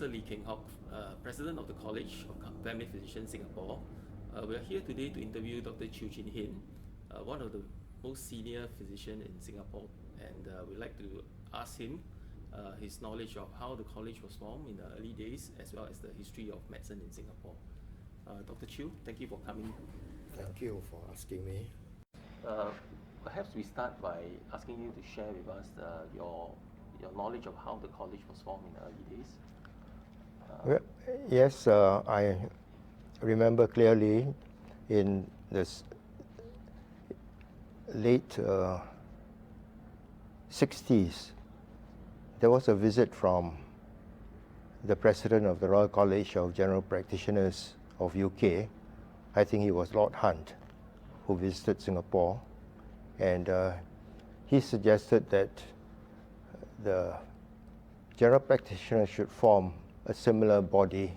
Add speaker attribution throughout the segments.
Speaker 1: Professor Lee Keng Hock, President of the College of Family Physicians Singapore. We are here today to interview Dr. Chew Chin Hin, one of the most senior physicians in Singapore, and we'd like to ask him his knowledge of how the college was formed in the early days, as well as the history of medicine in Singapore. Dr. Chew, thank you for coming.
Speaker 2: Thank you for asking me.
Speaker 1: Perhaps we start by asking you to share with us your knowledge of how the college was formed in the early days.
Speaker 2: Yes, I remember clearly in this late 60s, there was a visit from the president of the Royal College of General Practitioners of UK. I think he was Lord Hunt, who visited Singapore, and he suggested that the general practitioners should form a similar body.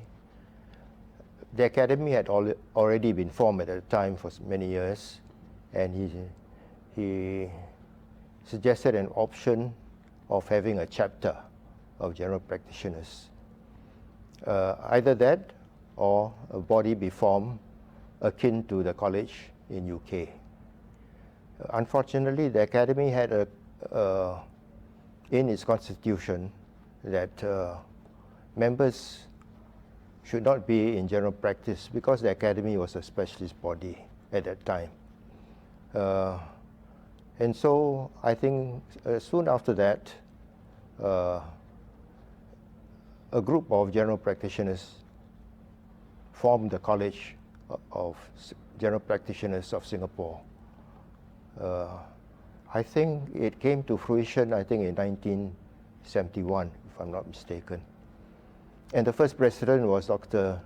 Speaker 2: The academy had already been formed at the time for many years, and he suggested an option of having a chapter of general practitioners. Either that or a body be formed akin to the college in UK. Unfortunately, the academy had in its constitution that members should not be in general practice because the academy was a specialist body at that time. And so I think soon after that, a group of general practitioners formed the College of General Practitioners of Singapore. I think it came to fruition, I think, in 1971, if I'm not mistaken. And the first president was Dr.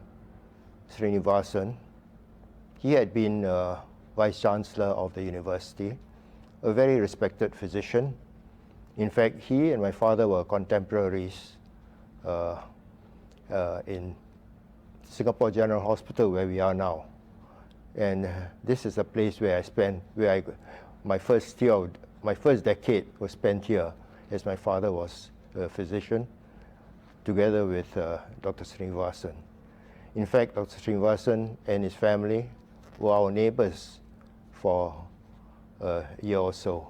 Speaker 2: Srinivasan. He had been Vice Chancellor of the university, a very respected physician. In fact, he and my father were contemporaries in Singapore General Hospital, where we are now. And this is a place where my first decade was spent here, as my father was a physician, together with Dr. Srinivasan. In fact, Dr. Srinivasan and his family were our neighbors for a year or so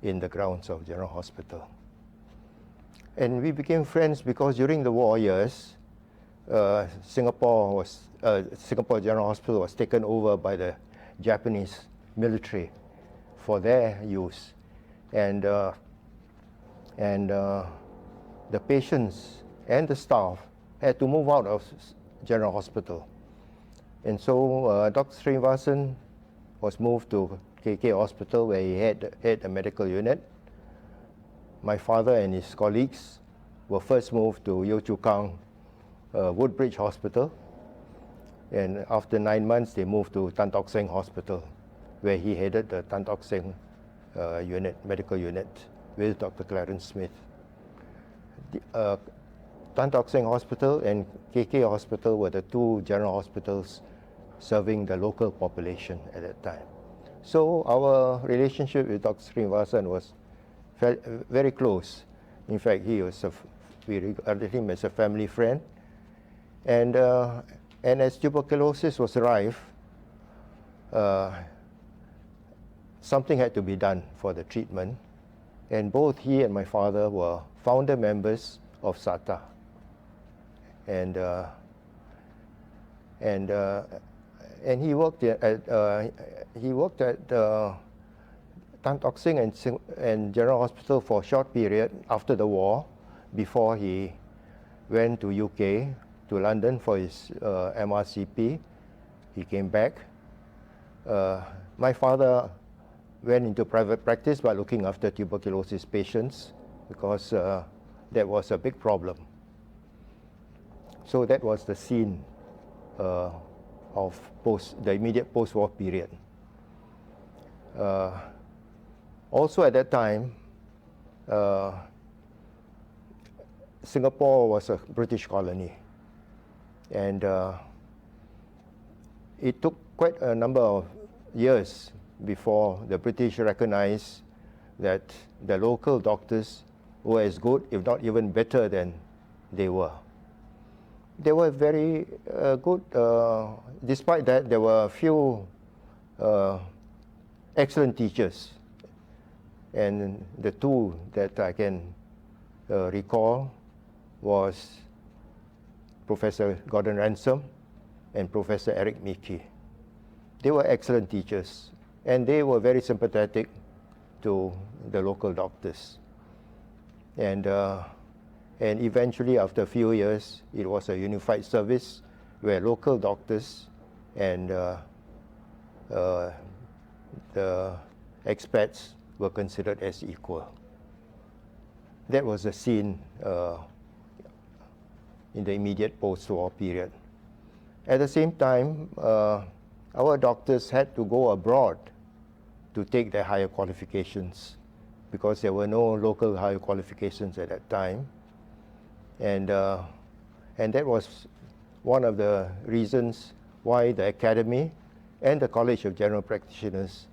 Speaker 2: in the grounds of General Hospital. And we became friends because during the war years, Singapore General Hospital was taken over by the Japanese military for their use, and the patients and the staff had to move out of General Hospital, and so Dr. Srinivasan was moved to KK Hospital, where he had a medical unit. My father and his colleagues were first moved to Yio Chu Kang Woodbridge Hospital, and after 9 months they moved to Tan Tock Seng Hospital, where he headed the Tan Tock Seng medical unit with Dr. Clarence Smith. Tan Tock Seng Hospital and KK Hospital were the two general hospitals serving the local population at that time. So our relationship with Dr. Srinivasan was very close. In fact, we regarded him as a family friend. And as tuberculosis was rife, something had to be done for the treatment. And both he and my father were founder members of SATA. And he worked at Tan Tock Seng and General Hospital for a short period after the war, before he went to UK, to London for his MRCP. He came back. My father went into private practice by looking after tuberculosis patients, because that was a big problem. So that was the scene of the immediate post-war period. Also at that time, Singapore was a British colony, and it took quite a number of years before the British recognized that the local doctors were as good, if not even better than they were They were very good. Despite that, there were a few excellent teachers. And the two that I can recall was Professor Gordon Ransom and Professor Eric Mickey. They were excellent teachers, and they were very sympathetic to the local doctors. And eventually, after a few years, it was a unified service where local doctors and the expats were considered as equal. That was the scene in the immediate post-war period. At the same time, our doctors had to go abroad to take their higher qualifications because there were no local higher qualifications at that time. And that was one of the reasons why the Academy and the College of General Practitioners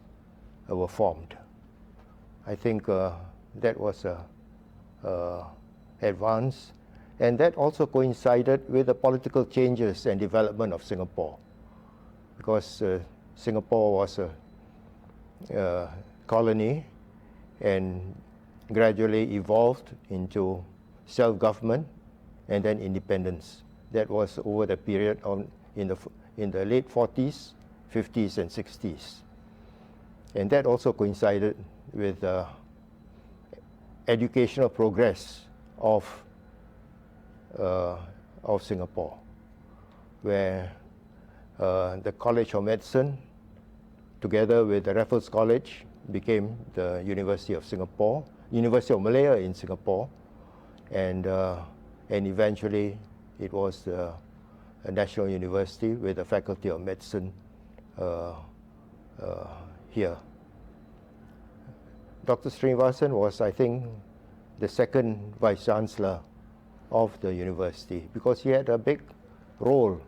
Speaker 2: were formed. I think that was an advance, and that also coincided with the political changes and development of Singapore, because Singapore was a colony and gradually evolved into self-government and then independence. That was over the period in the late 40s, 50s, and 60s. And that also coincided with educational progress of Singapore, where the College of Medicine, together with the Raffles College, became the University of Singapore, University of Malaya in Singapore, and eventually it was a national university with the Faculty of Medicine here. Dr. Srinivasan was, I think, the second Vice-Chancellor of the university because he had a big role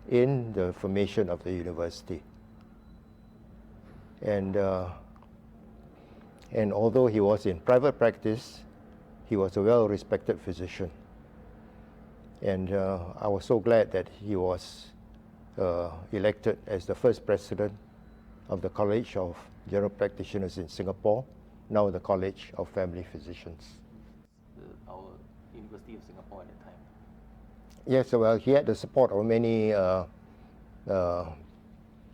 Speaker 2: in the formation of the university. And although he was in private practice, he was a well-respected physician. And I was so glad that he was elected as the first president of the College of General Practitioners in Singapore, now the College of Family Physicians.
Speaker 1: Our University of Singapore at that time.
Speaker 2: Yes, well, he had the support of many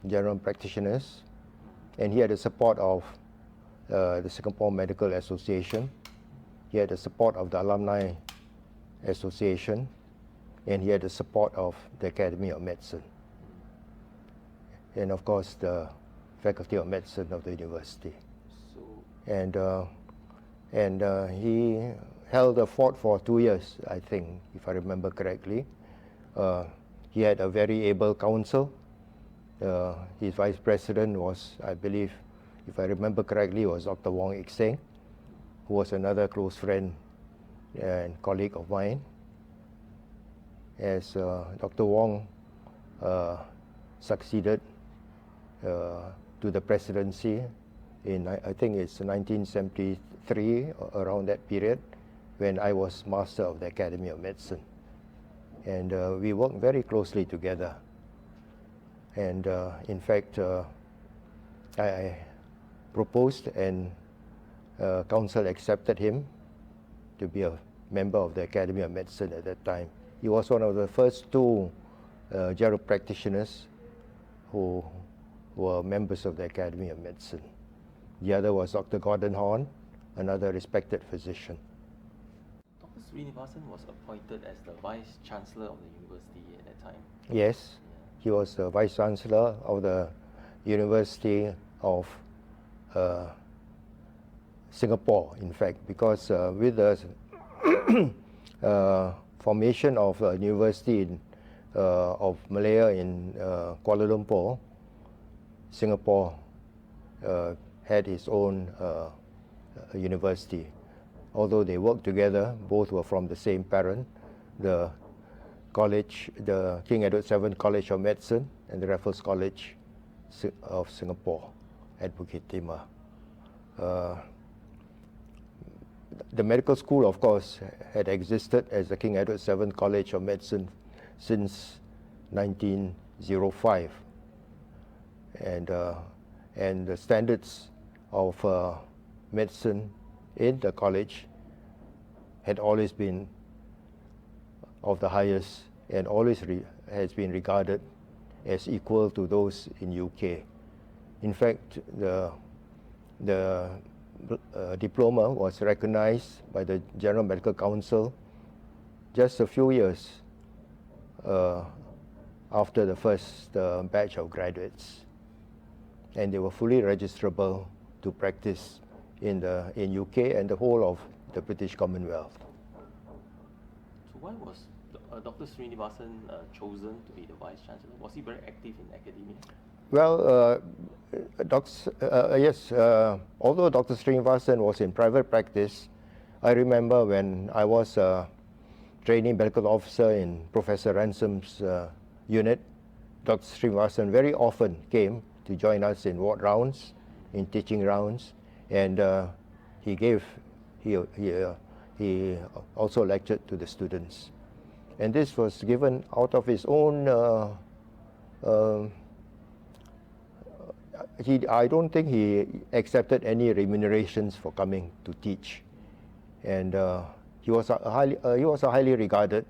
Speaker 2: general practitioners, and he had the support of the Singapore Medical Association. He had the support of the Alumni Association, and he had the support of the Academy of Medicine, and of course the Faculty of Medicine of the university. And he held the fort for 2 years, I think, if I remember correctly. He had a very able council. His vice president was, I believe, if I remember correctly, was Dr. Wong Ik Seng, who was another close friend and colleague of mine. As Dr. Wong succeeded to the presidency in, I think it's 1973, around that period, when I was Master of the Academy of Medicine. And we worked very closely together. And in fact, I proposed and Council accepted him to be a member of the Academy of Medicine at that time. He was one of the first two general practitioners who were members of the Academy of Medicine. The other was Dr. Gordon Horn, another respected physician.
Speaker 1: Dr. Srinivasan was appointed as the Vice-Chancellor of the university at that time.
Speaker 2: Yes, he was the Vice-Chancellor of the University of Singapore, in fact, because with the formation of a university of Malaya in Kuala Lumpur, Singapore had its own university. Although they worked together, both were from the same parent, the college, the King Edward VII College of Medicine and the Raffles College of Singapore at Bukit Timah. The medical school, of course, had existed as the King Edward VII College of Medicine since 1905, and the standards of medicine in the college had always been of the highest and always has been regarded as equal to those in UK. In fact, the diploma was recognized by the General Medical Council just a few years after the first batch of graduates, and they were fully registrable to practice in UK and the whole of the British Commonwealth.
Speaker 1: So why was Dr. Srinivasan chosen to be the Vice Chancellor? Was he very active in academia?
Speaker 2: Well, yes, although Dr. Srinivasan was in private practice, I remember when I was a trainee medical officer in Professor Ransom's unit, Dr. Srinivasan very often came to join us in ward rounds, in teaching rounds, and he also lectured to the students. And this was given out of his own, I don't think he accepted any remunerations for coming to teach. And he was a highly regarded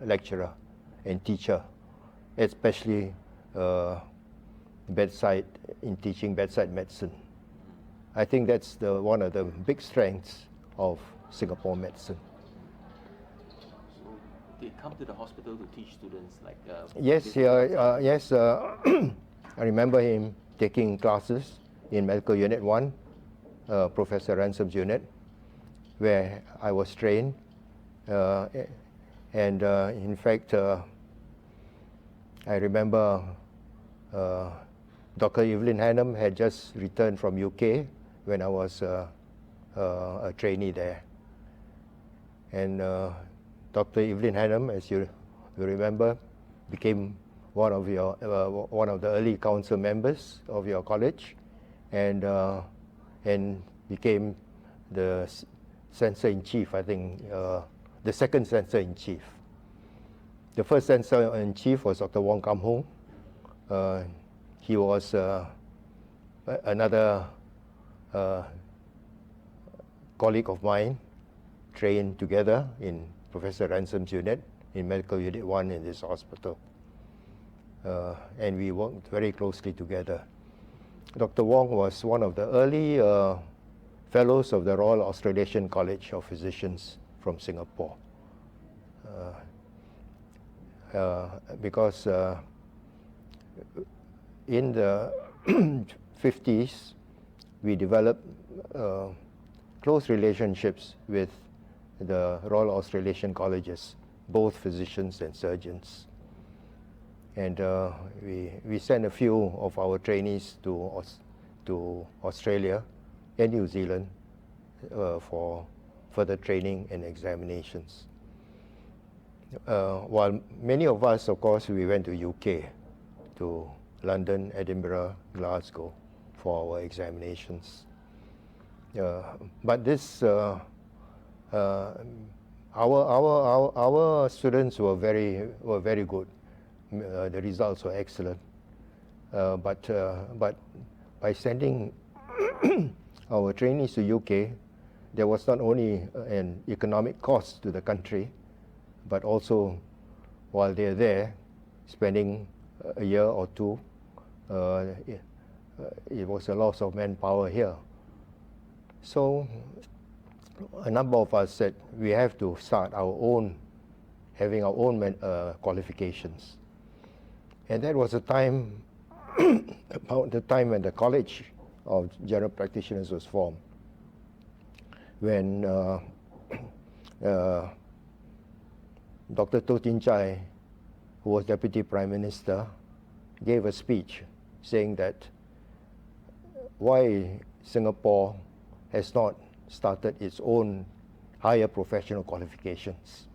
Speaker 2: lecturer and teacher, especially in teaching bedside medicine. I think that's one of the big strengths of Singapore medicine.
Speaker 1: So they come to the hospital to teach students like...
Speaker 2: Yes, yes. I remember him taking classes in Medical Unit 1, Professor Ransom's unit, where I was trained. And in fact, I remember Dr. Evelyn Hannam had just returned from UK when I was a trainee there. And Dr. Evelyn Hannam, as you remember, became one of the early council members of your college, and became the censor-in-chief, I think, the second censor-in-chief. The first censor-in-chief was Dr. Wong Kam Hung. He was another colleague of mine, trained together in Professor Ransom's unit, in Medical Unit 1 in this hospital. And we worked very closely together. Dr. Wong was one of the early fellows of the Royal Australasian College of Physicians from Singapore. Because in the 50s, we developed close relationships with the Royal Australasian Colleges, both physicians and surgeons. And we sent a few of our trainees to Australia and New Zealand for further training and examinations. While many of us, of course, we went to UK, to London, Edinburgh, Glasgow for our examinations. But this, our students were very good. The results were excellent. But by sending our trainees to UK, there was not only an economic cost to the country, but also while they're there, spending a year or two, it was a loss of manpower here. So a number of us said we have to start having our own qualifications. And that was a time, about the time when the College of General Practitioners was formed, when Dr. Toh Chin Chye, who was Deputy Prime Minister, gave a speech saying that why Singapore has not started its own higher professional qualifications.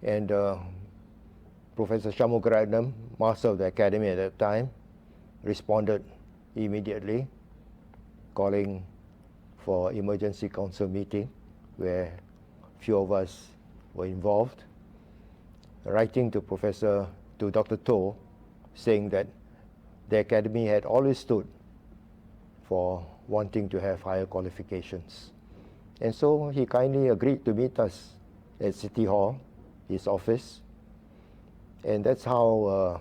Speaker 2: And Professor Shanmugaratnam, Master of the Academy at that time, responded immediately, calling for emergency council meeting where few of us were involved. writing to Dr. To, saying that the academy had always stood for wanting to have higher qualifications. And so he kindly agreed to meet us at City Hall, his office, and that's how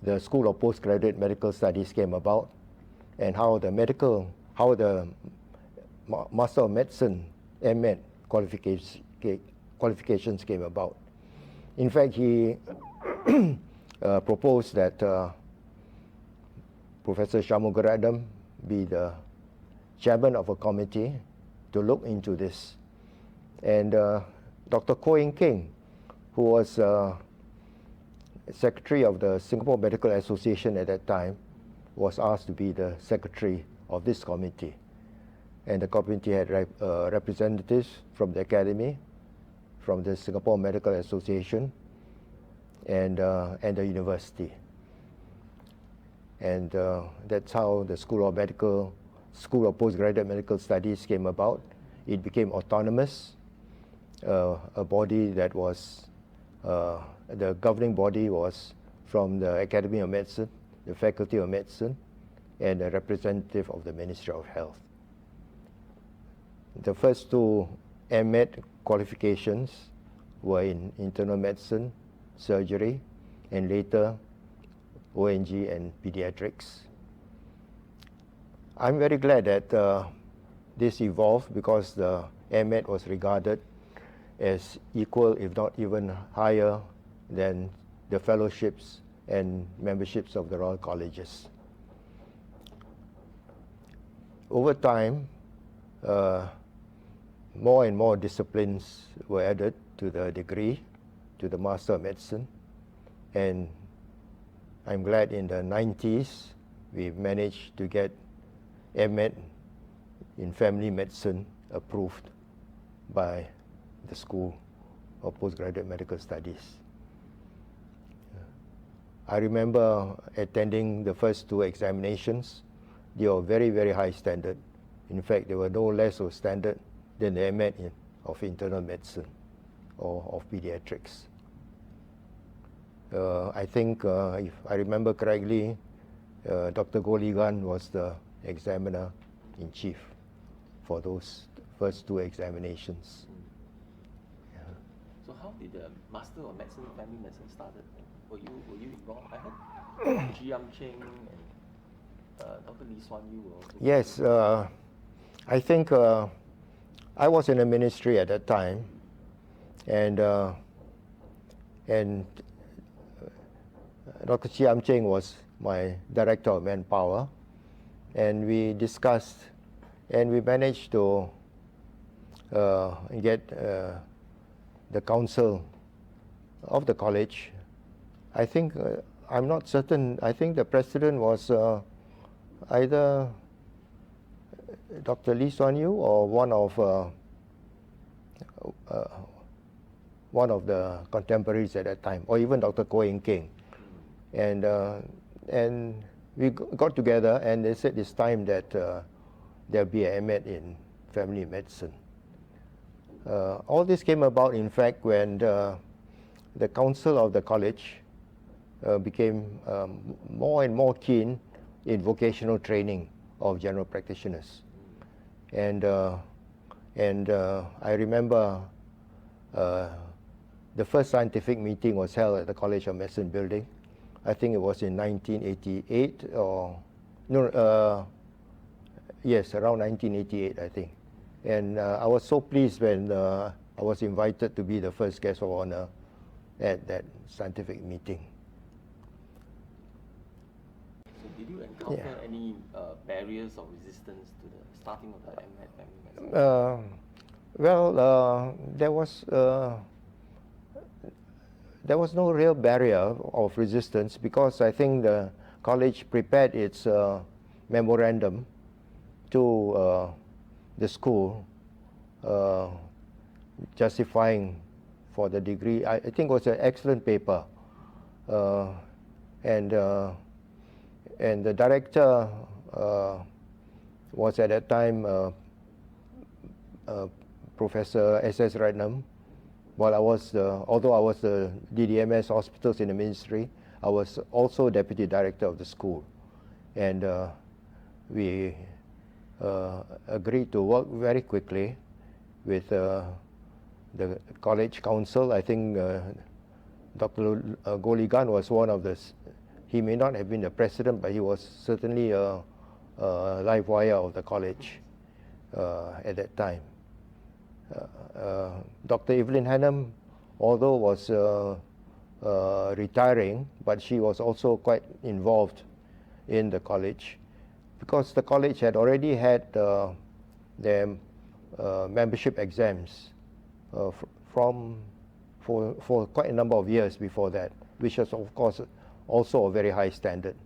Speaker 2: the School of Postgraduate Medical Studies came about, and how the Master of Medicine, MEd qualifications came about. In fact, he proposed that Professor Shanmugaratnam be the chairman of a committee to look into this. And Dr. Koh Eng Keng, who was secretary of the Singapore Medical Association at that time, was asked to be the secretary of this committee. And the committee had representatives from the academy, from the Singapore Medical Association, and the university. And that's how the School of Postgraduate Medical Studies came about. It became autonomous, a body that was, the governing body was from the Academy of Medicine, the Faculty of Medicine, and a representative of the Ministry of Health. The first two MEd qualifications were in internal medicine, surgery, and later ONG and pediatrics. I'm very glad that this evolved, because the MEd was regarded as equal, if not even higher, than the fellowships and memberships of the Royal Colleges. Over time, more and more disciplines were added to the degree, to the Master of Medicine, and I'm glad in the 90s we managed to get MEd in family medicine approved by the School of Postgraduate Medical Studies. I remember attending the first two examinations. They were very, very high standard. In fact, they were no less of standard than the MEd of internal medicine or of pediatrics. I think, if I remember correctly, Dr. Goh Lee Gan was the examiner-in-chief for those first two examinations.
Speaker 1: Yeah. So how did the Master of Medicine, Family Medicine started? Were you involved? I heard G. Yam Cheng and Dr. Lee Suan Yu were also.
Speaker 2: Yes, I think I was in the ministry at that time, and Dr. Chi Yam Cheng was my director of manpower, and we discussed, and we managed to get the council of the college. I think, I'm not certain, I think the president was either Dr. Lee Suan Yu or one of the contemporaries at that time, or even Dr. Koh Eng Keng. And we got together, and they said it's time that there'll be a MEd in family medicine. All this came about, in fact, when the council of the college became more and more keen in vocational training of general practitioners. And I remember the first scientific meeting was held at the College of Medicine building. I think it was in 1988, or no, yes, around 1988, I think. And I was so pleased when I was invited to be the first guest of honor at that scientific meeting.
Speaker 1: So did you encounter any barriers or resistance to the starting of the MEd family medicine?
Speaker 2: Well, there was no real barrier of resistance, because I think the college prepared its memorandum to the school justifying for the degree. I think it was an excellent paper, and the director was at that time Professor S.S. Ratnam, While I was, although I was the DDMS hospitals in the ministry, I was also deputy director of the school. And we agreed to work very quickly with the college council. I think Dr. Goligan was one of the, he may not have been the president, but he was certainly a live wire of the college at that time. Dr. Evelyn Hannam, although was retiring, but she was also quite involved in the college, because the college had already had their membership exams for quite a number of years before that, which was of course also a very high standard.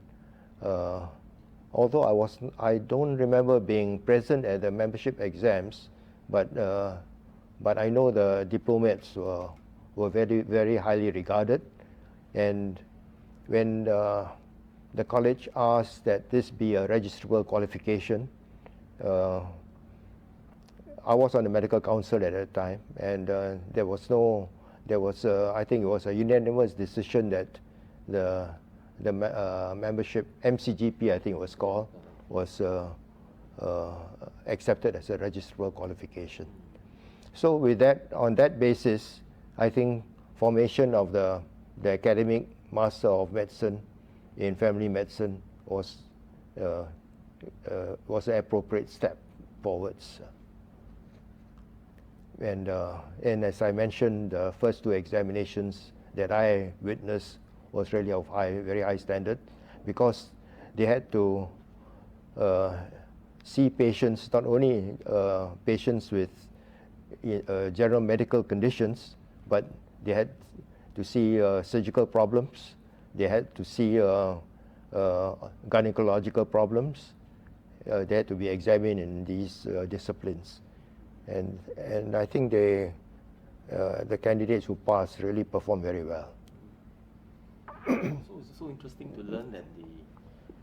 Speaker 2: Although I don't remember being present at the membership exams, but I know the diplomats were very, very highly regarded. And when the college asked that this be a registrable qualification, I was on the medical council at that time, and I think it was a unanimous decision that the membership, MCGP I think it was called, was accepted as a registrable qualification. So with that, on that basis, I think formation of the academic Master of Medicine in Family Medicine was an appropriate step forwards. And as I mentioned, the first two examinations that I witnessed was really of very high standard, because they had to see patients, not only patients with general medical conditions, but they had to see surgical problems, they had to see gynecological problems, they had to be examined in these disciplines. And I think the candidates who passed really performed very well.
Speaker 1: So it's so interesting to learn that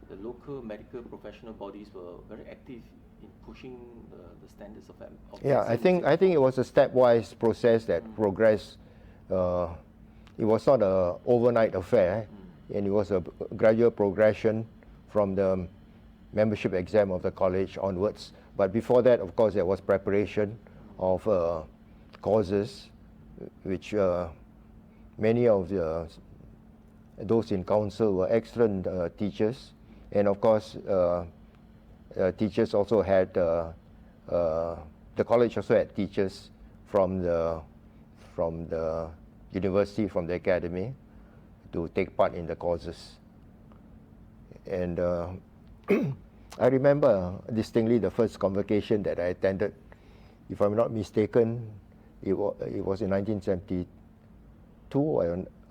Speaker 1: the local medical professional bodies were very active in pushing the standards of
Speaker 2: yeah, I think it was a stepwise process that progressed. It was not an overnight affair, and it was a gradual progression from the membership exam of the college onwards. But before that, of course, there was preparation of courses, which many of those in council were excellent teachers, and of course, teachers also had the college also had teachers from the university, from the academy, to take part in the courses. And I remember distinctly the first convocation that I attended. If I'm not mistaken, it was in 1972,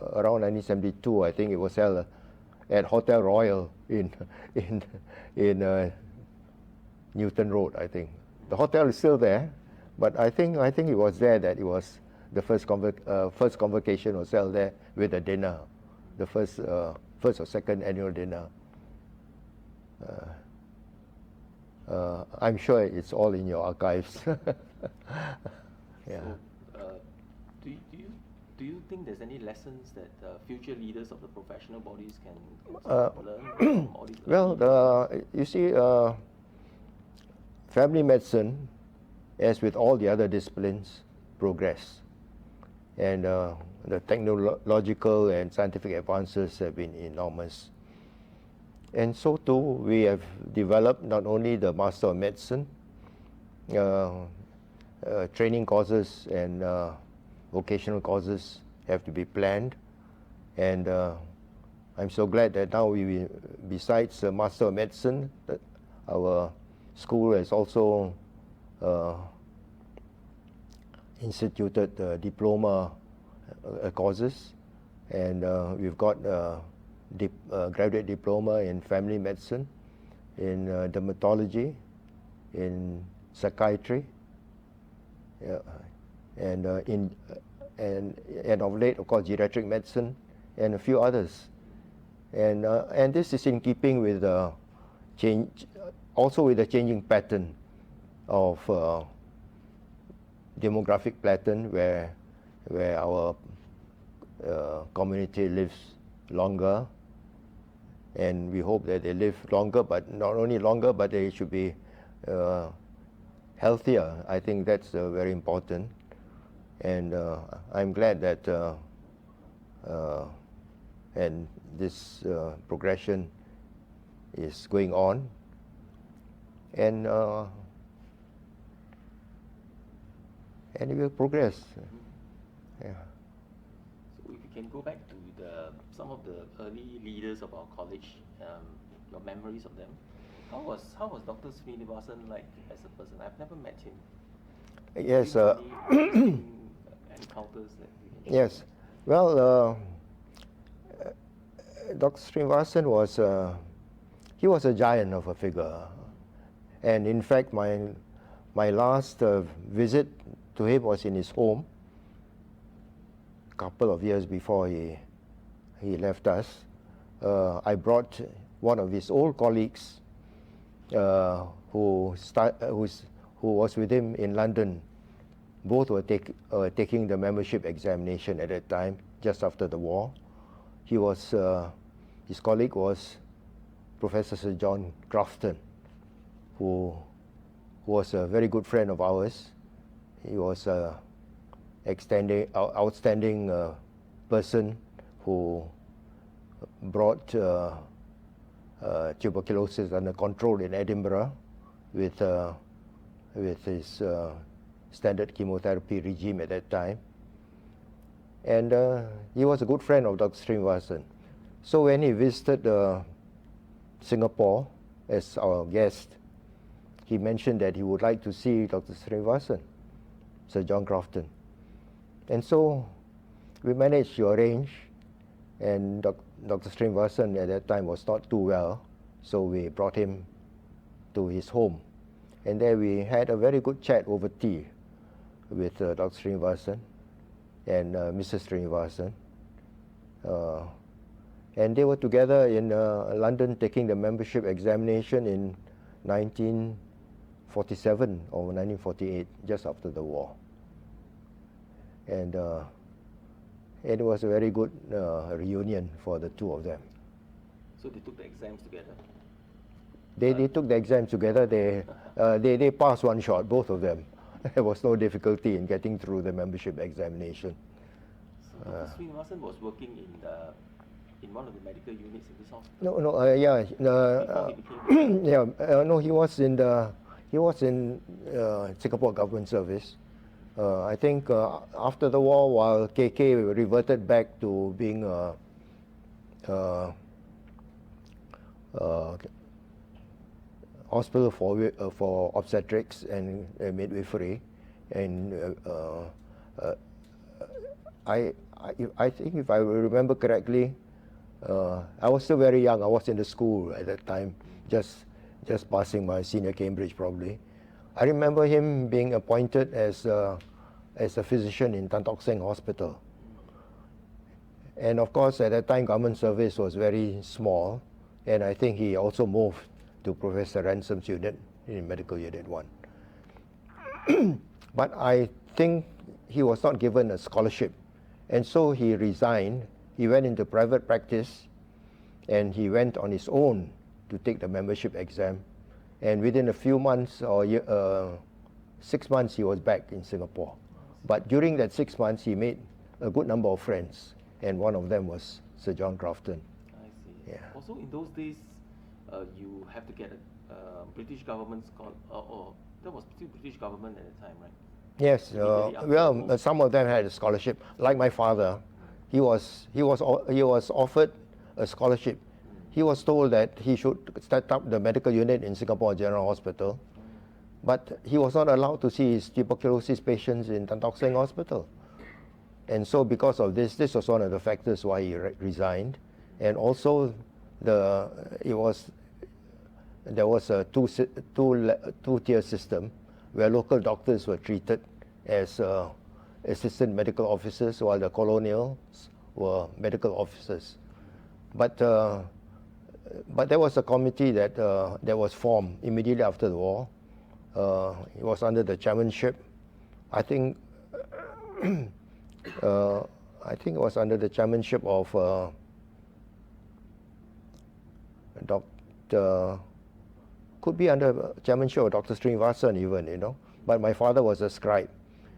Speaker 2: around 1972. I think it was held at Hotel Royal in Newton Road. I think the hotel is still there, but I think it was there that it was the first convocation was held there with a dinner, the first or second annual dinner. I'm sure it's all in your archives. Yeah.
Speaker 1: So, do you think there's any lessons that future leaders of the professional bodies can learn from all these?
Speaker 2: Well, you see, family medicine, as with all the other disciplines, progress. And the technological and scientific advances have been enormous. And so too, we have developed not only the Master of Medicine, training courses and vocational courses have to be planned. And I'm so glad that now besides the Master of Medicine, our school has also instituted diploma courses, and we've got graduate diploma in family medicine, in dermatology, in psychiatry, and of late, of course, geriatric medicine, and a few others. And this is in keeping with the also with the changing pattern of demographic pattern, where where our community lives longer, and we hope that they live longer, but not only longer, but they should be healthier. I think that's very important, and I'm glad that and this progression is going on, and it will progress. Yeah.
Speaker 1: So if we can go back to some of the early leaders of our college, your memories of them. How was Dr. Srinivasan like as a person? I've never met him.
Speaker 2: Yes.
Speaker 1: Any encounters that we can share?
Speaker 2: Yes. Well, Dr. Srinivasan was he was a giant of a figure, and in fact, my last visit to him was in his home. A couple of years before he left us. I brought one of his old colleagues who was with him in London. Both were taking the membership examination at that time, just after the war. His colleague was Professor Sir John Crafton, who was a very good friend of ours. He was an outstanding person who brought tuberculosis under control in Edinburgh with his standard chemotherapy regime at that time. And he was a good friend of Dr. Srinivasan. So when he visited Singapore as our guest, he mentioned that he would like to see Dr. Srinivasan, Sir John Crafton. And so we managed to arrange, and Dr. Srinivasan at that time was not too well, so we brought him to his home. And there we had a very good chat over tea with Dr. Srinivasan and Mrs. Srinivasan. And they were together in London taking the membership examination in 1947 or 1948, just after the war. And it was a very good reunion for the two of them.
Speaker 1: So they took the exams together?
Speaker 2: They took the exams together. They passed one shot, both of them. There was no difficulty in getting through the membership examination.
Speaker 1: So Dr. Srinivasan was working in one of the medical units in this hospital?
Speaker 2: No, he was in Singapore Government Service. I think after the war, while KK reverted back to being hospital for obstetrics and midwifery, and I think if I remember correctly, I was still very young. I was in the school at that time, just passing my senior Cambridge probably. I remember him being appointed as a physician in Tan Tock Seng Hospital. And of course, at that time, government service was very small, and I think he also moved to Professor Ransom's unit in Medical Unit 1. But I think he was not given a scholarship, and so he resigned. He went into private practice, and he went on his own to take the membership exam. And within a few months, or 6 months, he was back in Singapore. But during that 6 months, he made a good number of friends, and one of them was Sir John Crafton.
Speaker 1: I see.
Speaker 2: Yeah.
Speaker 1: Also, in those days, you have to get a British government or that was still British government at the time, right?
Speaker 2: Yes. Some of them had a scholarship. Like my father, he was offered a scholarship. He was told that he should start up the medical unit in Singapore General Hospital, but he was not allowed to see his tuberculosis patients in Tan Tock Seng Hospital. And so because of this was one of the factors why he resigned. And also there was a two-tier system where local doctors were treated as assistant medical officers, while the colonials were medical officers. But there was a committee that was formed immediately after the war. It was under the chairmanship, I think, I think it was under the chairmanship of Dr. Could be under chairmanship of Dr. Srinivasan even, you know. But my father was a scribe,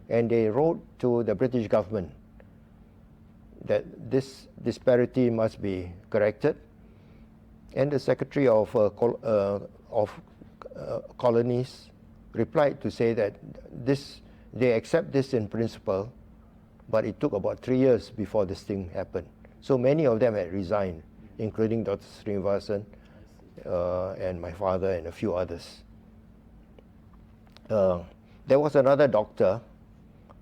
Speaker 2: and they wrote to the British government that this disparity must be corrected. And the Secretary of Colonies replied to say that they accept this in principle, but it took about 3 years before this thing happened. So many of them had resigned, including Dr. Srinivasan and my father and a few others. There was another doctor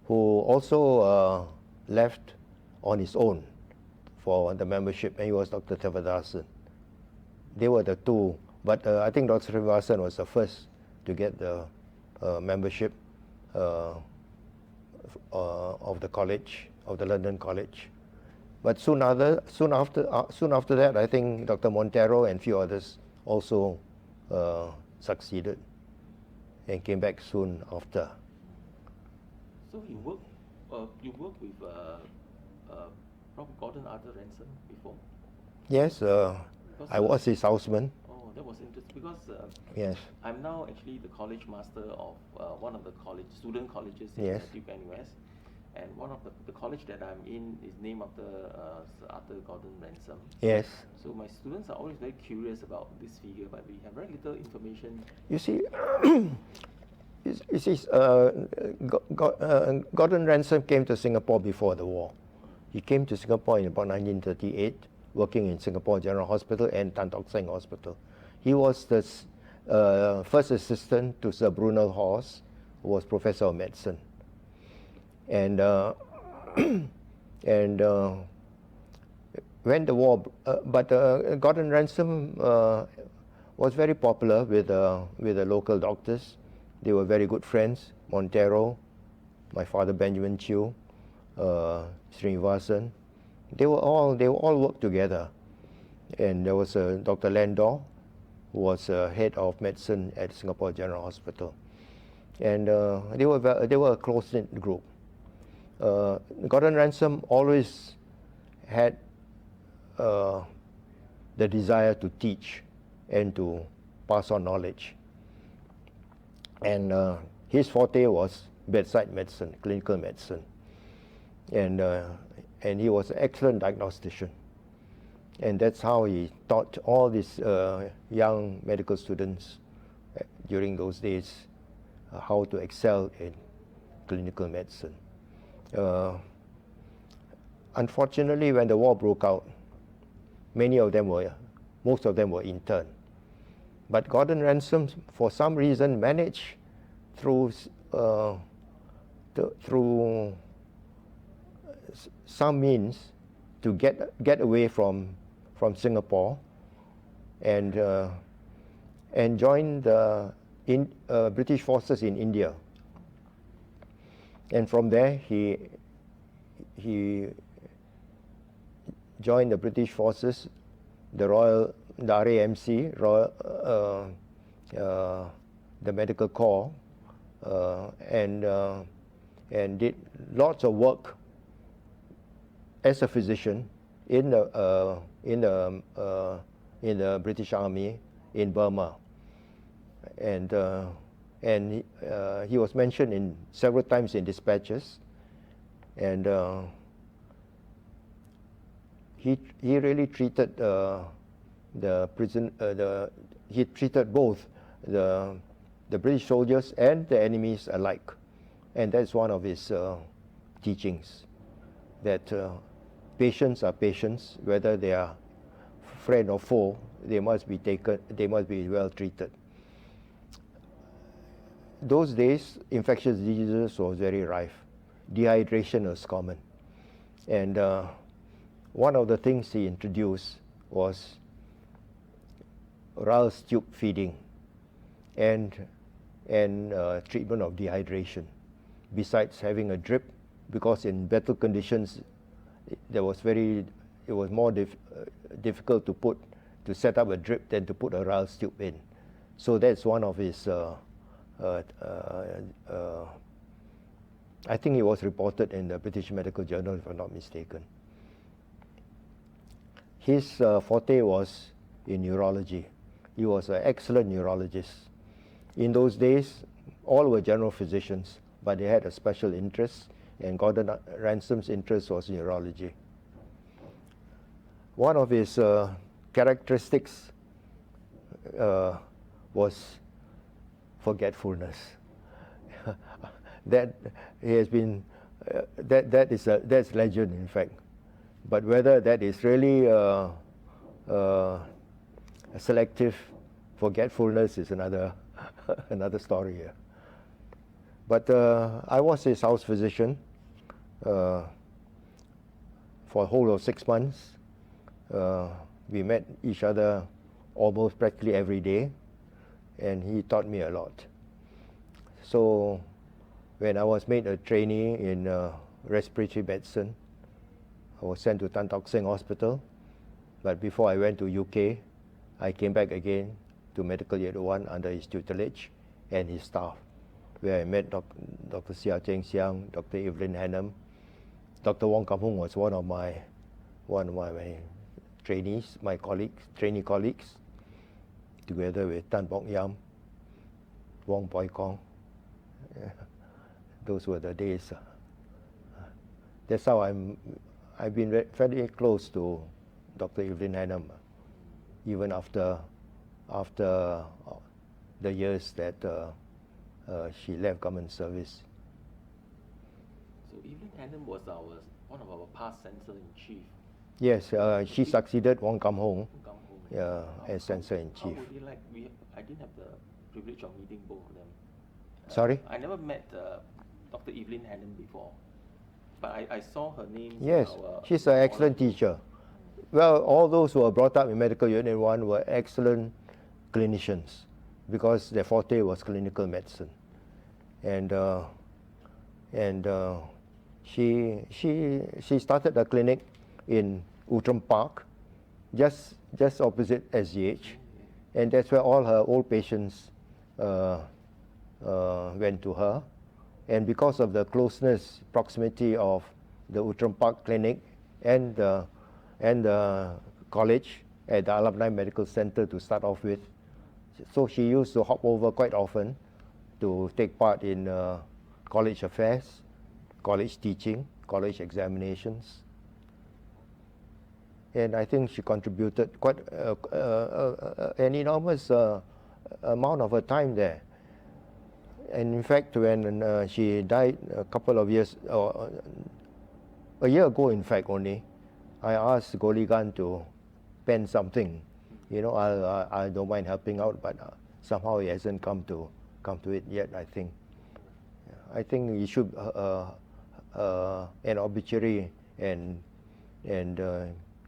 Speaker 2: who also left on his own for the membership, and he was Dr. Tevadasan. They were the two, but I think Dr. Srinivasan was the first to get the membership of the college, of the London College. But soon after that, I think Dr. Montero and few others also succeeded and came back soon after.
Speaker 1: So you worked with Prof. Gordon Arthur Ransom before?
Speaker 2: Yes, I was his houseman.
Speaker 1: Oh, that was interesting because
Speaker 2: Yes.
Speaker 1: I'm now actually the college master of one of the student colleges in
Speaker 2: Yes.
Speaker 1: Duke NUS, and one of the college that I'm in is named after Sir Arthur Gordon Ransom.
Speaker 2: Yes.
Speaker 1: So my students are always very curious about this figure, but we have very little information.
Speaker 2: You see, Gordon Ransom came to Singapore before the war. He came to Singapore in about 1938, working in Singapore General Hospital and Tan Tock Seng Hospital. He was the first assistant to Sir Brunel Hawes, who was professor of medicine. And when the war, Gordon Ransom was very popular with the local doctors. They were very good friends. Montero, my father Benjamin Chew, Srinivasan. They all worked together. And there was Dr. Landau, who was head of medicine at Singapore General Hospital. And they were a close-knit group. Gordon Ransom always had the desire to teach and to pass on knowledge. And his forte was bedside medicine, clinical medicine. And he was an excellent diagnostician. And that's how he taught all these young medical students during those days how to excel in clinical medicine. Unfortunately, when the war broke out, most of them were interned. But Gordon Ransom, for some reason, managed through some means to get away from Singapore and join the British forces in India. And from there, he joined the British forces, the RAMC, the Medical Corps, and did lots of work as a physician in the British Army in Burma, and he was mentioned several times in dispatches, and he really treated he treated both the British soldiers and the enemies alike, and that's one of his teachings, that patients are patients, whether they are friend or foe. They must be well treated. Those days, infectious diseases was very rife. Dehydration was common, and one of the things he introduced was Ralph's tube feeding and treatment of dehydration, besides having a drip, because in battle conditions it was more difficult to set up a drip than to put a Ralph's tube in. So that's one of his I think it was reported in the British Medical Journal, if I'm not mistaken. His forte was in neurology. He was an excellent neurologist. In those days, all were general physicians, but they had a special interest, and Gordon Ransom's interest was neurology. One of his characteristics was forgetfulness. That he has been that's legend, in fact. But whether that is really a selective forgetfulness is another another story here. But I was his house physician for a whole of 6 months. We met each other almost practically every day, and he taught me a lot. So when I was made a trainee in respiratory medicine, I was sent to Tan Tock Seng Hospital. But before I went to UK, I came back again to Medical Unit 1 under his tutelage and his staff, where I met Dr. Sia Cheng Siang, Dr. Evelyn Hannam. Dr. Wong Kam Hong was one of my trainees, my colleagues, trainee colleagues, together with Tan Bok Yam, Wong Poi Kong. Those were the days. That's how I've been very close to Dr. Evelyn Hannam, even after the years that she left government service.
Speaker 1: So Evelyn Hannam was one of our past censor-in-chief.
Speaker 2: Yes, she succeeded Wong Kam Hong
Speaker 1: Kam Hong.
Speaker 2: as censor-in-chief.
Speaker 1: How would you like? I didn't have the privilege of meeting both of them.
Speaker 2: Sorry?
Speaker 1: I never met Dr. Evelyn Hannam before, but I saw her name.
Speaker 2: Yes, she's an excellent teacher. Well, all those who were brought up in Medical Unit 1 were excellent clinicians because their forte was clinical medicine. And she started a clinic in Outram Park, just opposite SGH, and that's where all her old patients went to her. And because of the closeness, proximity of the Outram Park Clinic and the college at the Alumni Medical Center to start off with, so she used to hop over quite often to take part in college affairs, college teaching, college examinations. And I think she contributed quite an enormous amount of her time there. And in fact, when she died a couple of years, a year ago in fact only, I asked Goligan to pen something. You know, I don't mind helping out, but somehow he hasn't come to it yet, I think. I think he should, an obituary and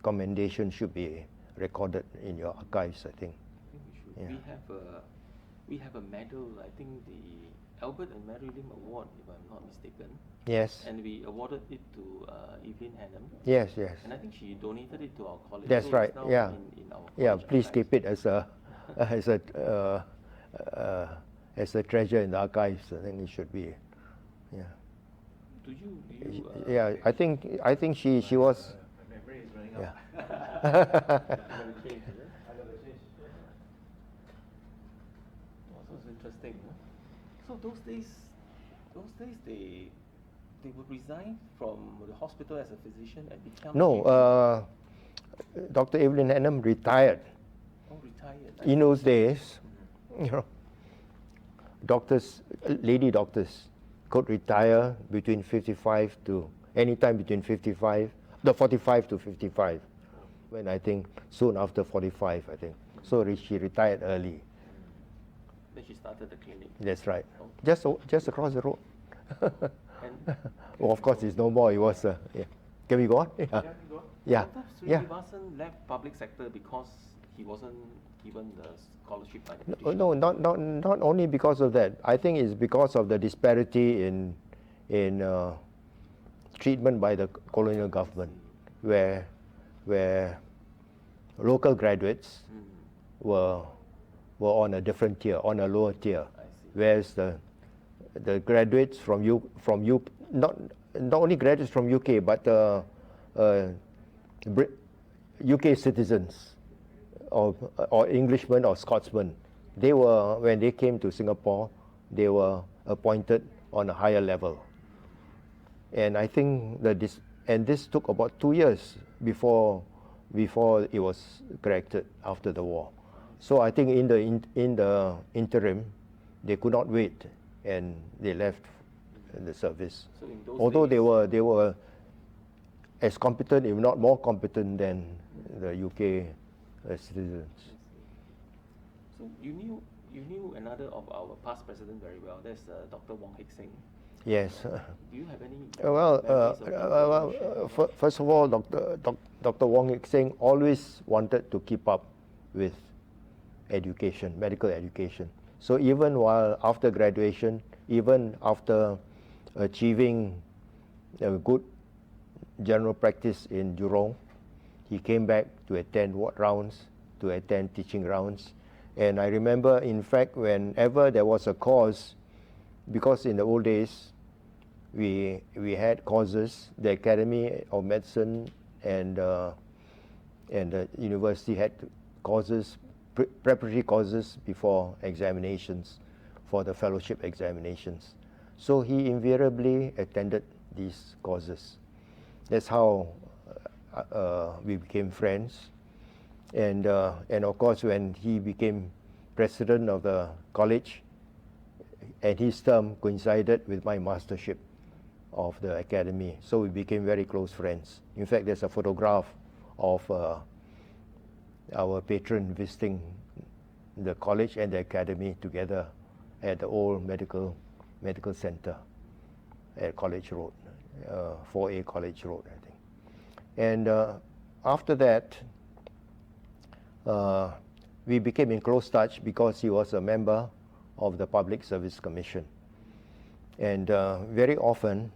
Speaker 2: commendation should be recorded in your archives, I think.
Speaker 1: I think we should. Yeah. We have a medal, I think the Albert and Mary Lim Award, if I'm not mistaken.
Speaker 2: Yes.
Speaker 1: And we awarded it to Evelyn Hannam.
Speaker 2: Yes, yes.
Speaker 1: And I think she donated it to our college.
Speaker 2: That's
Speaker 1: so
Speaker 2: right. Yeah.
Speaker 1: In our
Speaker 2: Yeah. Please
Speaker 1: archives.
Speaker 2: keep it as a treasure in the archives. I think it should be. Yeah.
Speaker 1: Do you?
Speaker 2: Yeah. I think she was.
Speaker 3: My memory is running
Speaker 2: Yeah.
Speaker 1: It's interesting. Huh? So those days they would resign from the hospital as a physician and become.
Speaker 2: No, Dr. Evelyn Hannam retired.
Speaker 1: Oh, retired.
Speaker 2: In those days, you know, doctors, lady doctors, could retire between 55 to anytime between 45 to 55. When I think soon after 45, I think. So she retired early.
Speaker 1: Then she started the clinic.
Speaker 2: That's right.
Speaker 1: Okay.
Speaker 2: Just across the road.
Speaker 1: And
Speaker 2: Oh, of course, it's no more. It was. Yeah. Can we go on? Yeah. Yeah.
Speaker 1: Dr.
Speaker 2: Yeah.
Speaker 1: Srinivasan left public sector because he wasn't given the scholarship by the British.
Speaker 2: No, not only because of that. I think it's because of the disparity in treatment by the colonial government, where local graduates were on a different tier, on a lower tier,
Speaker 1: I see.
Speaker 2: whereas the graduates from not only graduates from UK, but UK citizens or Englishmen or Scotsmen. They were, when they came to Singapore, they were appointed on a higher level. And I think that this took about 2 years before it was corrected after the war. So I think in the interim, they could not wait, and they left the service.
Speaker 1: So in those
Speaker 2: Although
Speaker 1: days,
Speaker 2: they were as competent, if not more competent, than the UK citizens.
Speaker 1: So you knew another of our past president very well. That's Dr. Wong Heck Seng.
Speaker 2: Yes.
Speaker 1: Do you have any?
Speaker 2: First of all, Dr. Wong Heck Seng always wanted to keep up with education, medical education. So even after graduation, even after achieving a good general practice in Jurong, he came back to attend ward rounds, to attend teaching rounds. And I remember, in fact, whenever there was a cause, because in the old days, we had courses, the Academy of Medicine and the university had courses, preparatory courses before examinations, for the fellowship examinations. So he invariably attended these courses. That's how we became friends. And of course, when he became president of the college, and his term coincided with my mastership of the academy, so we became very close friends. In fact, there's a photograph of our patron visiting the college and the academy together at the old medical center at College Road, 4A College Road, I think. And after that, we became in close touch because he was a member of the Public Service Commission. And very often,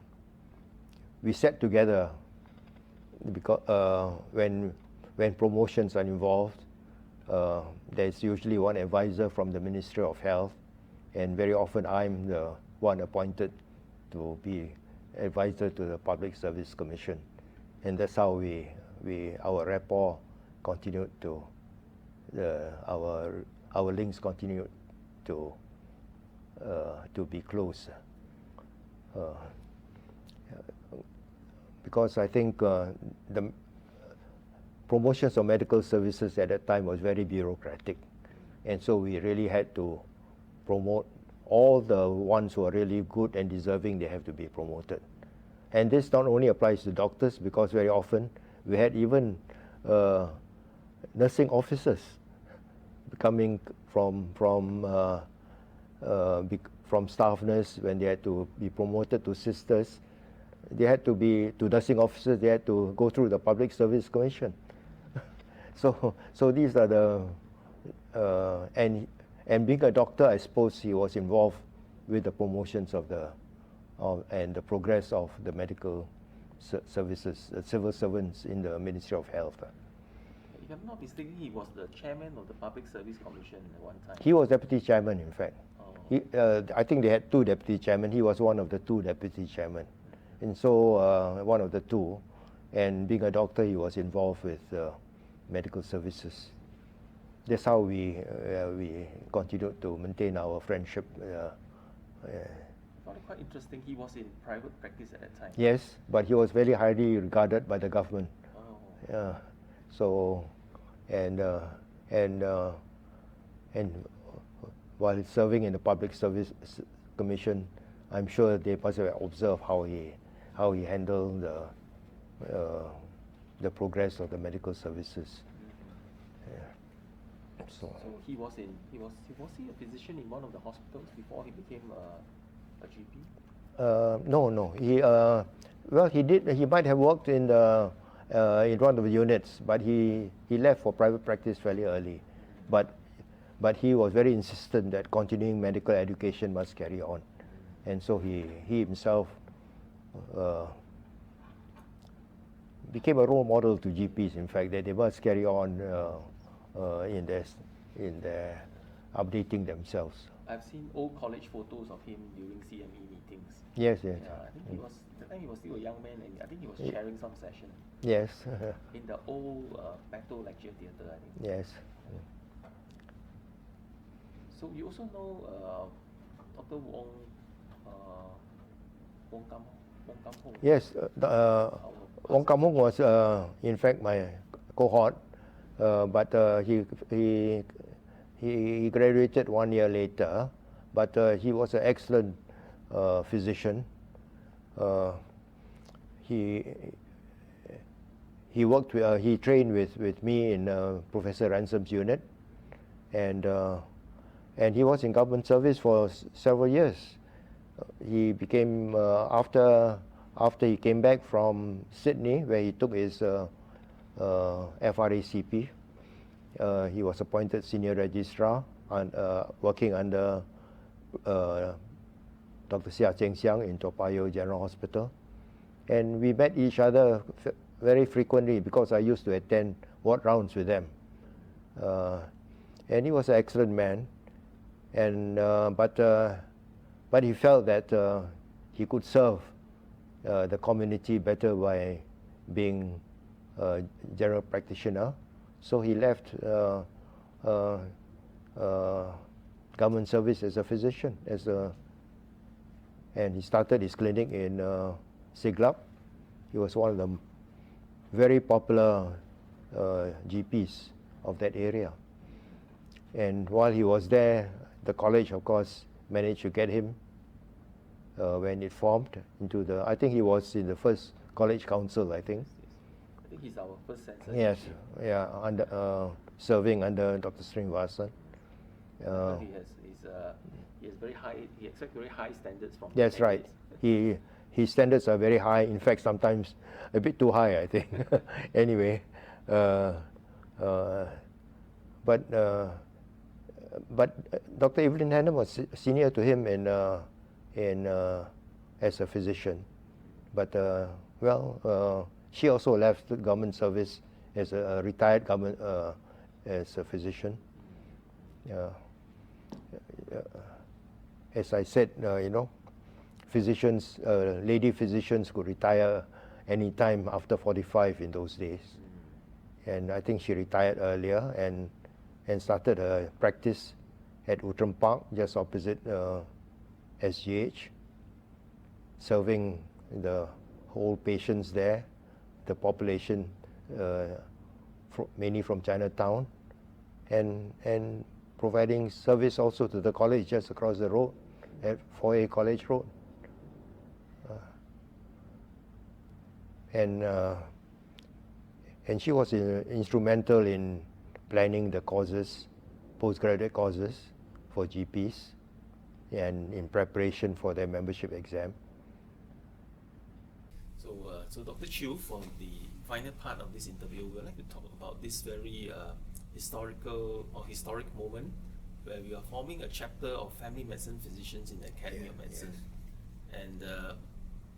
Speaker 2: we sat together because when promotions are involved, there's usually one advisor from the Ministry of Health, and very often I'm the one appointed to be advisor to the Public Service Commission. And that's how our rapport continued to, our links continued to be close. Because I think the promotions of medical services at that time was very bureaucratic. And so we really had to promote all the ones who are really good and deserving, they have to be promoted. And this not only applies to doctors, because very often we had even nursing officers coming from staff nurse. When they had to be promoted to sisters, they had to be to nursing officers. They had to go through the Public Service Commission. So these are the and being a doctor, I suppose he was involved with the promotions of and the progress of the medical services, civil servants in the Ministry of Health.
Speaker 1: If I'm not mistaken, he was the chairman of the Public Service Commission at one time.
Speaker 2: He was deputy chairman, in fact.
Speaker 1: Oh.
Speaker 2: I think they had two deputy chairmen. He was one of the two deputy chairmen. And so one of the two, and being a doctor, he was involved with medical services. That's how we continued to maintain our friendship.
Speaker 1: I found it quite interesting. He was in private practice at that time.
Speaker 2: Yes, but he was very highly regarded by the government.
Speaker 1: Oh.
Speaker 2: Yeah. So, and while serving in the Public Service Commission, I'm sure they must have observed how he handled the progress of the medical services. Yeah.
Speaker 1: So was he a physician in one of the hospitals before he became a GP?
Speaker 2: No. He might have worked in one of the units, but he left for private practice fairly early. But he was very insistent that continuing medical education must carry on, and so he himself became a role model to GPs. In fact, that they must carry on in their updating themselves.
Speaker 1: I've seen old college photos of him during CME meetings.
Speaker 2: Yes, yes.
Speaker 1: Yeah, I think he was, that time he was still a young man, and I think he was
Speaker 2: Ye-
Speaker 1: chairing some session
Speaker 2: Yes,
Speaker 1: in the old Pato Lecture Theatre, I think.
Speaker 2: yes.
Speaker 1: So you also know Dr. Wong Kam Ho.
Speaker 2: Yes, Wong Kam Hong was in fact my cohort, but he graduated 1 year later. But he was an excellent physician. He worked with, he trained with me in Professor Ransom's unit, and he was in government service for several years. He became after he came back from Sydney, where he took his FRACP. He was appointed senior registrar and working under Dr. Seah Cheng Siang in Toa Payoh General Hospital, and we met each other very frequently because I used to attend ward rounds with them. And he was an excellent man, and but he felt that he could serve the community better by being a general practitioner. So he left government service as a physician, and he started his clinic in Siglap. He was one of the very popular GPs of that area. And while he was there, the college, of course, managed to get him when it formed into the, I think he was in the first college council, I think.
Speaker 1: I think he's our first census.
Speaker 2: Yes, yeah, under, serving under Dr. Srinivasan.
Speaker 1: He has very high, he expects very high standards from
Speaker 2: That's right. His standards are very high. In fact, sometimes a bit too high, I think. Anyway, but Dr. Evelyn Hannam was senior to him as a physician. But she also left the government service as a retired government as a physician. As I said, physicians, lady physicians could retire any time after 45 in those days. And I think she retired earlier and started a practice at Outram Park, just opposite SGH, serving the whole patients there, the population mainly from Chinatown, and providing service also to the college just across the road at 4A College Road. And she was instrumental in planning the courses, postgraduate courses for GPs, and in preparation for their membership exam.
Speaker 1: So Dr. Chew, for the final part of this interview, we'd like to talk about this very historic moment where we are forming a chapter of family medicine physicians in the Academy of Medicine. Yes. And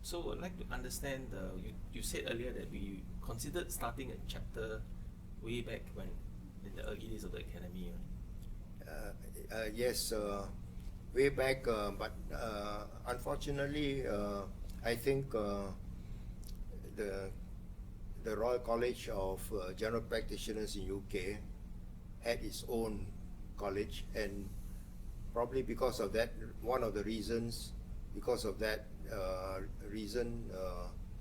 Speaker 1: so I'd like to understand, you said earlier that we considered starting a chapter way back when, in the early days of the Academy.
Speaker 2: Yes, way back, but unfortunately, I think the Royal College of General Practitioners in UK had its own college, and probably because of that, one of the reasons, because of that reason,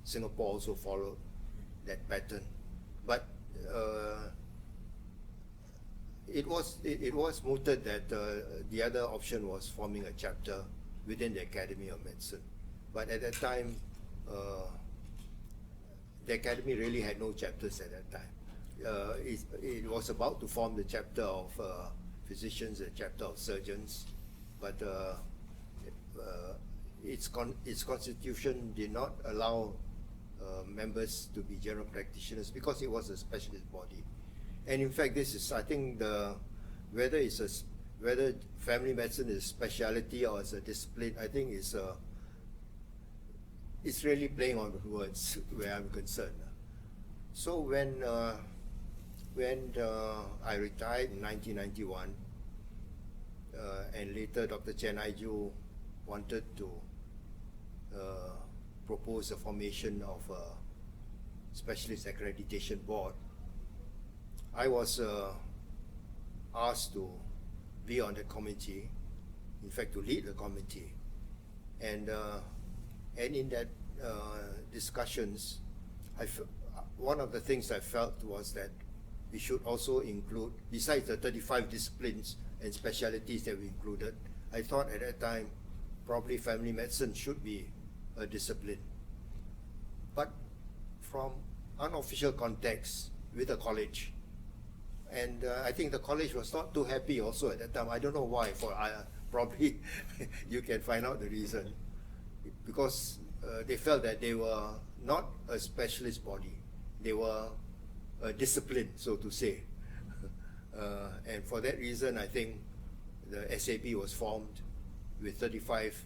Speaker 2: Singapore also followed that pattern. But it was mooted that the other option was forming a chapter within the Academy of Medicine. But at that time, the Academy really had no chapters at that time. It was about to form the chapter of physicians, a chapter of surgeons, but its constitution did not allow members to be general practitioners because it was a specialist body. And in fact, this is, I think, whether family medicine is a specialty or as a discipline, I think it's really playing on words where I'm concerned. So when I retired in 1991, and later Dr. Chen Aiju wanted to propose the formation of a specialist accreditation board. I was asked to be on the committee, in fact to lead the committee, and in that discussions, one of the things I felt was that we should also include, besides the 35 disciplines and specialties that we included, I thought at that time probably family medicine should be a discipline. But from unofficial context with the college, and I think the college was not too happy also at that time. I don't know why, probably you can find out the reason. Because they felt that they were not a specialist body, they were a discipline, so to say. And for that reason, I think the SAB was formed with 35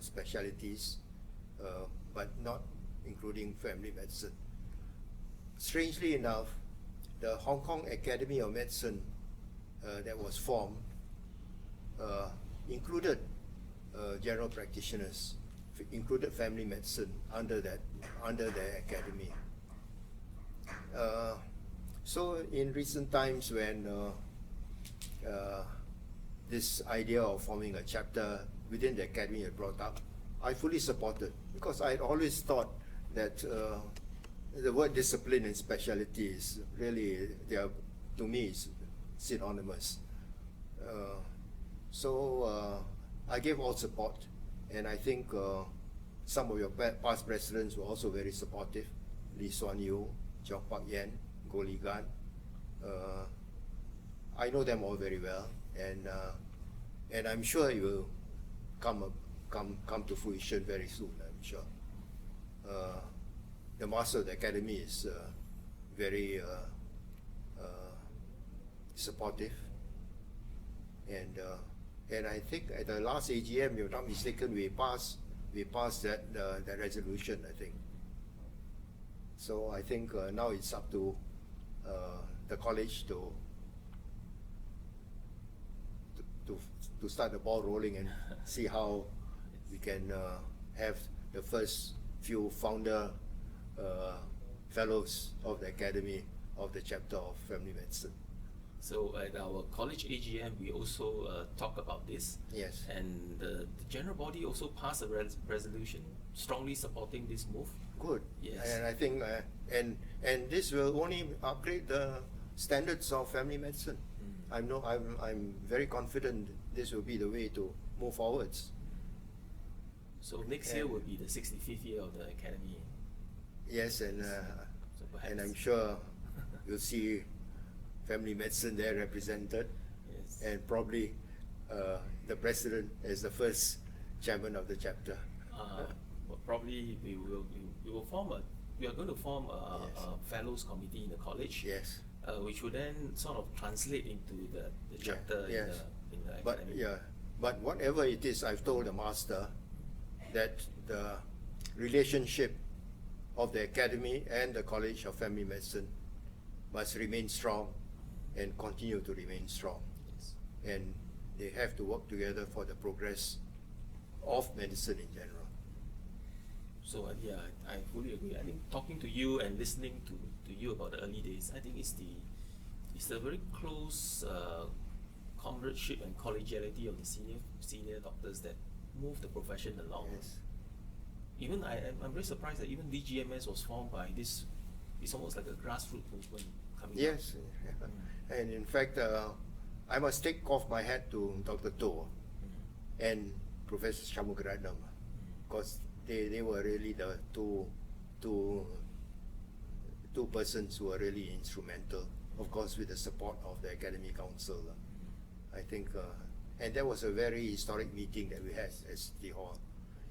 Speaker 2: specialties, but not including family medicine. Strangely enough, the Hong Kong Academy of Medicine that was formed included general practitioners, included family medicine under the academy. So in recent times, when this idea of forming a chapter within the academy had brought up, I fully supported, because I had always thought that the word discipline and specialty is really, they are, to me, is synonymous. So I gave all support, and I think some of your past presidents were also very supportive. Lee Suan Yew, Cheong Pak Yen, Goh Lee Gan. I know them all very well, and I'm sure it will come to fruition very soon, I'm sure. The master of the academy is very supportive, and I think at the last AGM, if I'm not mistaken, we passed that resolution, I think. So I think now it's up to the college to start the ball rolling and see how we can have the first few founder fellows of the academy of the chapter of family medicine.
Speaker 1: So at our college AGM, we also talk about this.
Speaker 2: Yes.
Speaker 1: And the general body also passed a resolution strongly supporting this move.
Speaker 2: Good.
Speaker 1: Yes.
Speaker 2: And I think, and this will only upgrade the standards of family medicine. I'm very confident this will be the way to move forwards.
Speaker 1: So next year will be the 65th year of the academy.
Speaker 2: Yes, and
Speaker 1: So perhaps.
Speaker 2: and I'm sure you'll see family medicine there represented,
Speaker 1: Yes.
Speaker 2: and probably the president as the first chairman of the chapter.
Speaker 1: Well, probably we are going to form a fellows committee in the college.
Speaker 2: Yes.
Speaker 1: Which will then sort of translate into the chapter
Speaker 2: yes.
Speaker 1: in the
Speaker 2: But
Speaker 1: academy.
Speaker 2: but whatever it is, I've told the master that the relationship of the academy and the College of Family Medicine must remain strong and continue to remain strong.
Speaker 1: Yes.
Speaker 2: And they have to work together for the progress of medicine in general.
Speaker 1: So yeah, I fully agree. I think talking to you and listening to you about the early days, I think it's the very close comradeship and collegiality of the senior doctors that move the profession along.
Speaker 2: Yes.
Speaker 1: Even I'm very surprised that even DGMS was formed by this. It's almost like a grassroots movement coming up.
Speaker 2: Yes, and in fact, I must take off my hat to Dr. To and Professor Shanmugaratnam, because they were really the two persons who were really instrumental, of course with the support of the Academy Council. I think, and that was a very historic meeting that we had at City Hall.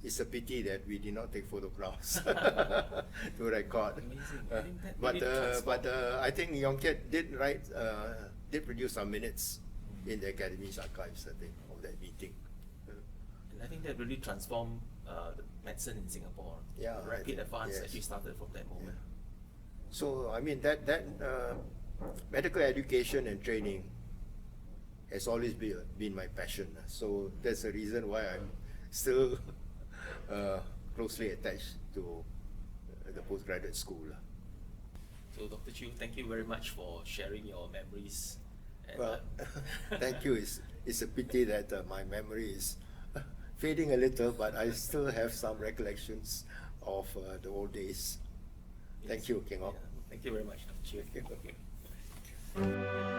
Speaker 2: It's a pity that we did not take photographs to record.
Speaker 1: Amazing. I think that really
Speaker 2: But I think Yong Kiat did produce some minutes in the Academy's archives, I think, of that meeting.
Speaker 1: And I think that really transformed the medicine in Singapore.
Speaker 2: Yeah, right.
Speaker 1: Pete Advance
Speaker 2: Yes.
Speaker 1: actually started from that moment.
Speaker 2: So I mean that medical education and training has always been my passion. So that's the reason why I'm still closely attached to the postgraduate school.
Speaker 1: So Dr. Chew, thank you very much for sharing your memories. And,
Speaker 2: Well, thank you. It's a pity that my memory is fading a little, but I still have some recollections of the old days. Thank you, King Ok.
Speaker 1: Thank you very much, Dr. Chew.
Speaker 2: Thank you.